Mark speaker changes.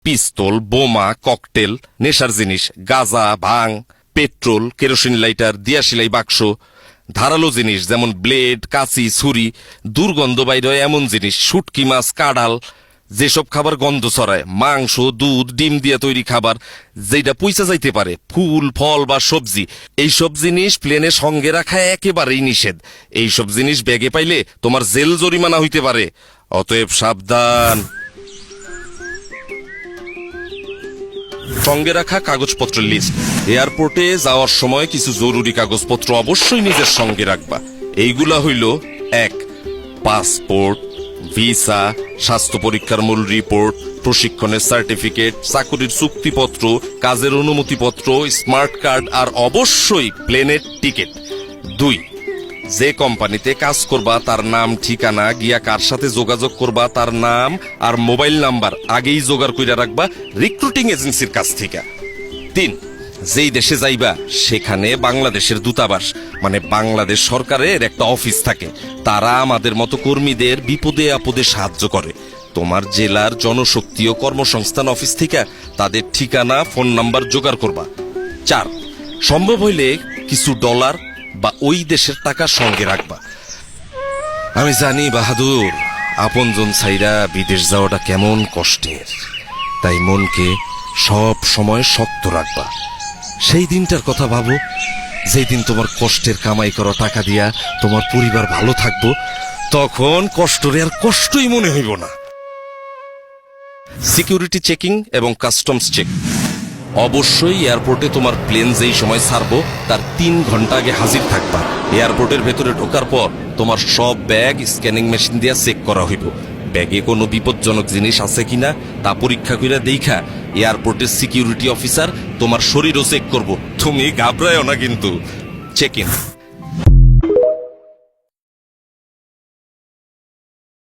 Speaker 1: পিস্তল, বোমা, ককটেল, নেশার জিনিস, গাঁজা, ভাং, পেট্রোল, কেরোসিন লাইটার, দিয়াশিলাই বাক্স, ধারালো জিনিস যেমন ব্লেড, কাঁচি, ছুরি, দুর্গন্ধ বাইরে এমন জিনিস, শুটকি মাছ, কাঁড়াল, যেসব খাবার গন্ধ ছড়ায়, মাংস, দুধ, ডিম দিয়ে তৈরি খাবার, যেটা পয়সা যাইতে পারে, ফুল, ফল বা সবজি, এইসব জিনিস প্লেনে সঙ্গে রাখা একেবারেই নিষেধ। এইসব জিনিস ব্যাগে পাইলে তোমার জেল জরিমানা হইতে পারে, অতএব সাবধান। সঙ্গে রাখা কাগজপত্রের লিস্ট। এয়ারপোর্টে যাওয়ার সময় কিছু জরুরি কাগজপত্র অবশ্যই নিজের সঙ্গে রাখবা। এইগুলা হইল: 1. পাসপোর্ট, ভিসা, স্বাস্থ্য পরীক্ষার মূল রিপোর্ট, প্রশিক্ষণের সার্টিফিকেট, চাকরির চুক্তিপত্র, কাজের অনুমতিপত্র, স্মার্ট কার্ড আর অবশ্যই প্লেনের টিকিট। 2. যে কোম্পানিতে কাজ করবা তার নাম, ঠিকানা, গিয়া কার সাথে যোগাযোগ করবা তার নাম আর মোবাইল নাম্বার আগেই জোগাড় কইরা রাখবা রিক্রুটিং এজেন্সির কাছ থেকে। 3. যেই দেশে যাইবা সেখানে বাংলাদেশের দূতাবাস মানে বাংলাদেশ সরকারের একটা অফিস থাকে। তারা আমাদের মতো কর্মীদের বিপদে আপদে সাহায্য করে। তোমার জেলার জনশক্তি ও কর্মসংস্থান অফিস থেকে তাদের ঠিকানা, ফোন নাম্বার জোগাড় করবা। 4. সম্ভব হইলে কিছু ডলার বা ওই দেশের টাকা সঙ্গে রাখবা। আমি জানি বাহাদুর, আপনজন ছাইরা বিদেশ যাওয়াটা কেমন কষ্টের, তাই মনকে সব সময় শক্ত রাখবা। সেই দিনটার কথা ভাবো যেই দিন তোমার কষ্টের কামাই করা টাকা দিয়া তোমার পরিবার ভালো থাকবো, তখন কষ্টরে আর কষ্টই মনে হইব না। সিকিউরিটি চেকিং এবং কাস্টমস চেক। অবশ্যই এয়ারপোর্টে তোমার প্লেন যেই সময় ছাড়বো তার 3 ঘন্টা আগে হাজির থাকবা। এয়ারপোর্টের ভেতরে ঢোকার পর তোমার সব ব্যাগ স্ক্যানিং মেশিন দিয়ে চেক করা হইব। ব্যাগে কোনো বিপজ্জনক জিনিস আছে কিনা তা পরীক্ষা করে দেখা এয়ারপোর্টের সিকিউরিটি অফিসার তোমার শরীরও চেক করব। তুমি ঘাবড়ায়ও না কিন্তু। Check in.